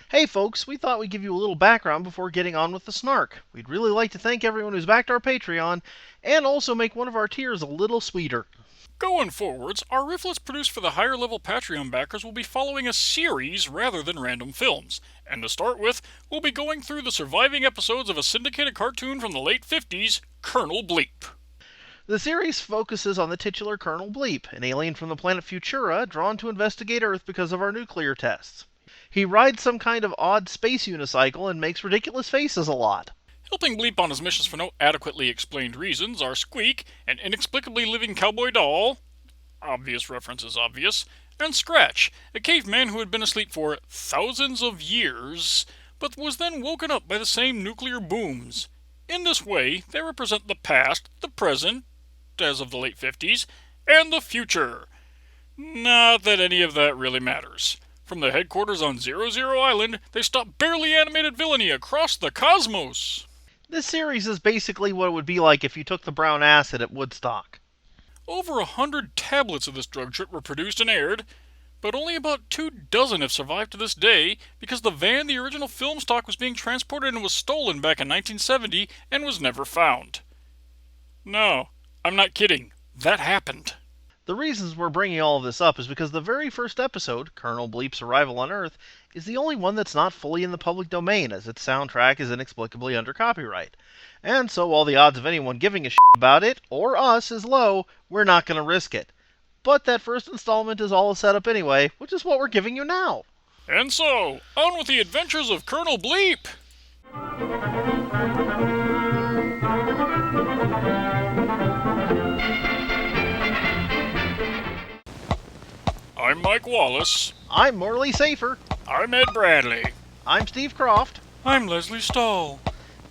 Hey folks, we thought we'd give you a little background before getting on with the snark. We'd really like to thank everyone who's backed our Patreon, and also make one of our tiers a little sweeter. Going forwards, our Rifflets produced for the higher level Patreon backers will be following a series rather than random films. And to start with, we'll be going through the surviving episodes of a syndicated cartoon from the late 50s, Colonel Bleep. The series focuses on the titular Colonel Bleep, an alien from the planet Futura drawn to investigate Earth because of our nuclear tests. He rides some kind of odd space unicycle and makes ridiculous faces a lot. Helping Bleep on his missions for no adequately explained reasons are Squeak, an inexplicably living cowboy doll, obvious reference is obvious, and Scratch, a caveman who had been asleep for thousands of years, but was then woken up by the same nuclear booms. In this way, they represent the past, the present, as of the late 50s, and the future. Not that any of that really matters. From the headquarters on 00 Island, they stop barely animated villainy across the cosmos. This series is basically what it would be like if you took the brown acid at Woodstock. Over 100 tablets of this drug trip were produced and aired, but only about 24 have survived to this day because the van the original film stock was being transported in was stolen back in 1970 and was never found. No, I'm not kidding. That happened. The reasons we're bringing all of this up is because the very first episode, Colonel Bleep's arrival on Earth, is the only one that's not fully in the public domain, as its soundtrack is inexplicably under copyright. And so while the odds of anyone giving a shit about it, or us, is low, we're not going to risk it. But that first installment is all a setup anyway, which is what we're giving you now. And so, on with the adventures of Colonel Bleep! I'm Mike Wallace. I'm Morley Safer. I'm Ed Bradley. I'm Steve Croft. I'm Leslie Stahl.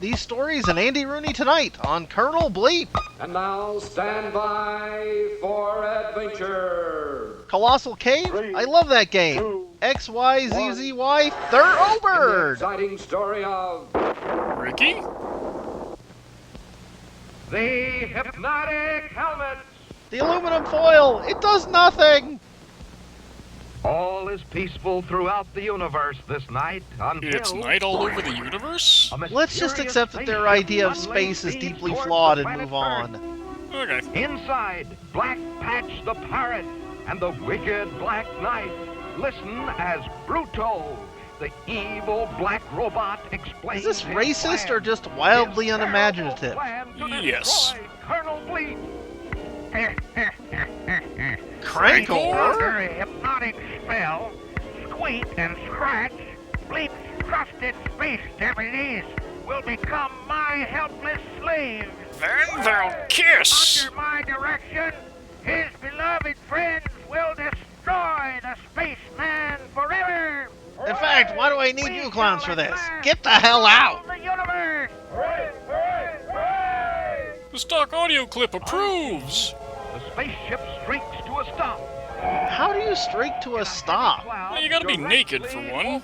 These stories and Andy Rooney tonight on Colonel Bleep. And now stand by for adventure. Colossal Cave? I love that game. XYZZY Thoroughbird. Exciting story of Ricky? the Hypnotic Helmet. The aluminum foil, it does nothing. All is peaceful throughout the universe this night until... It's night all over the universe? Let's just accept that their idea of space is deeply flawed and move on. Okay. Inside, Black Patch the Pirate and the wicked Black Knight listen as Bruto, the evil black robot, explains Is this his racist plan. or just wildly His unimaginative? terrible plan to Yes. destroy Colonel Bleep. Crankle? Under a hypnotic spell, Squeak and Scratch, Bleep's trusted space deputies, will become my helpless slaves. Then they'll kiss! Under my direction, his beloved friends will destroy the spaceman forever. In fact, why do I need you clowns for this? Get the hell out! The universe. The stock audio clip approves! The spaceship streaks to a stop. How do you streak to a stop? Well, you gotta be naked for one.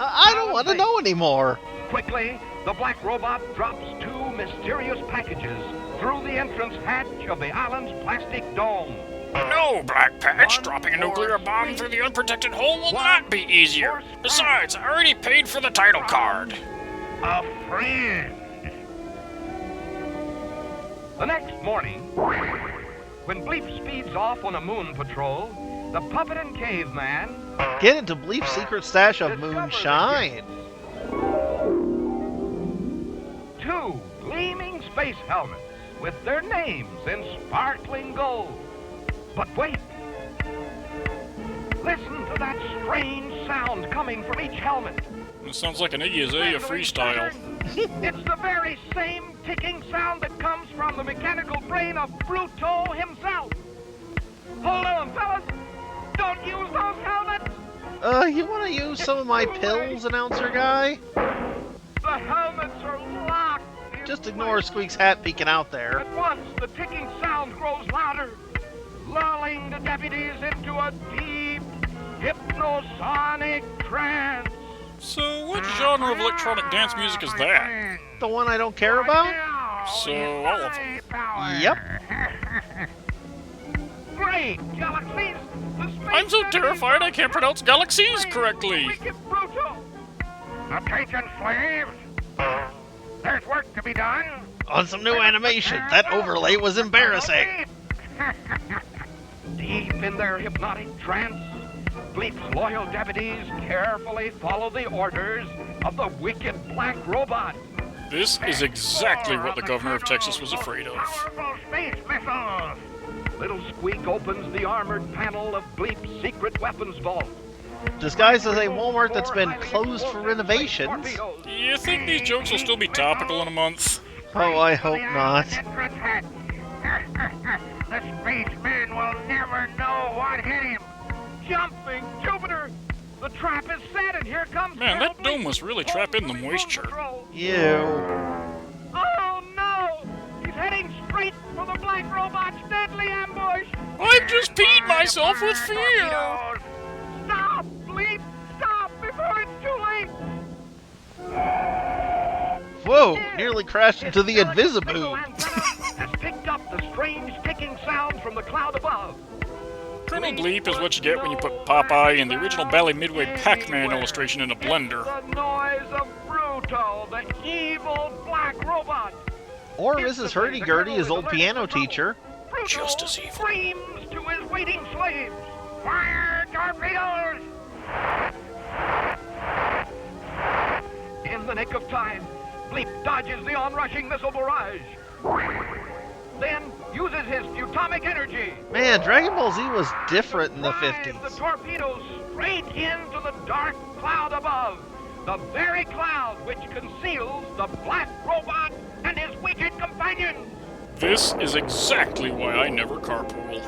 I don't want to know anymore. Quickly, the black robot drops two mysterious packages through the entrance hatch of the island's plastic dome. No, Black Patch! Dropping a nuclear bomb through the unprotected hole will not be easier! Besides, I already paid for the title card! A friend. The next morning, when Bleep speeds off on a moon patrol, the puppet and caveman Get into Bleep's secret stash of moonshine. two gleaming space helmets with their names in sparkling gold. But wait! Listen to that strange sound coming from each helmet. This sounds like an Iggy Azalea freestyle. It's the very same ticking sound that comes from the mechanical brain of Bruto himself. Hold on, fellas! Don't use those helmets! You want to use some of my pills, announcer guy? The helmets are locked! in Just ignore place. Squeak's hat peeking out there. At once, the ticking sound grows louder, lulling the deputies into a deep, hypnosonic trance. So, what genre of electronic dance music is that? The one I don't care about? So, all of them. Yep. Great galaxies! The space I'm so deputies terrified I are can't pronounce galaxies correctly. Wicked Brutal. Attention, slaves! There's work to be done. On some new animation. That overlay was embarrassing. Deep in their hypnotic trance, Bleep's loyal deputies carefully follow the orders of the wicked black robot. This is exactly what the governor of Texas was afraid of. Powerful space missiles! Little Squeak opens the armored panel of Bleep's secret weapons vault. Disguised as a Walmart that's been closed for renovations. You think these jokes will still be topical in a month? Oh, I hope not. The spaceman will never know what hit him. Jumping Jupiter! The trap is set, and here comes. Man, that Colonel dome must really trap in the moisture. Ew. Oh no! He's heading straight for the black robot's deadly ambush. I've just peed myself with fear! Stop, Bleep! Stop before it's too late! Whoa, nearly crashed into the Invisiboom. Has picked up the strange ticking sound from the cloud above. Colonel Bleep is what you get when you put Popeye and the original Bally Midway Pac-Man illustration in a blender. The noise of Bruto, the evil black robot. Or Mrs. Hurdy-Gurdy, his old piano teacher. Bruto Just as evil. screams to his waiting slaves. Fire torpedoes! In the nick of time, Bleep dodges the onrushing missile barrage. Then uses his atomic energy. Man, Dragon Ball Z was different in the Drive 50s. the torpedoes straight into the dark cloud above. The very cloud which conceals the black robot and his wicked companions. This is exactly why I never carpool.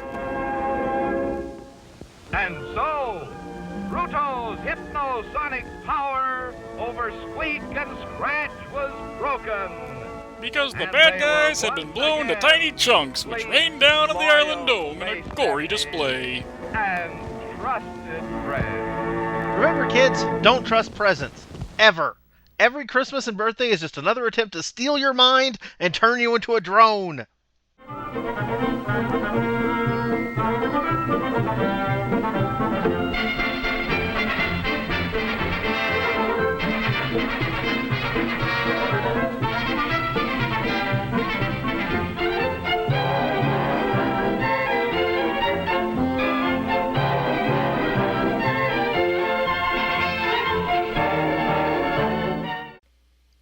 And so, Bruto's hypnosonic power over Squeak and Scratch was broken. Because the bad guys had been blown to tiny chunks, which rained down on the island dome in a gory display. And trusted friends. Remember, kids, don't trust presents. Ever. Every Christmas and birthday is just another attempt to steal your mind and turn you into a drone.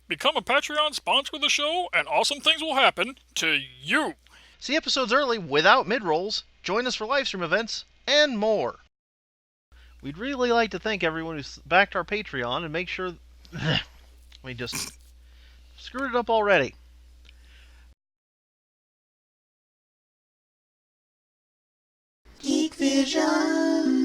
Become a Patreon sponsor of the show, and awesome things will happen to you. See episodes early without mid-rolls, join us for livestream events, and more. We'd really like to thank everyone who's backed our Patreon and make sure... we just screwed it up already. Geek Vision.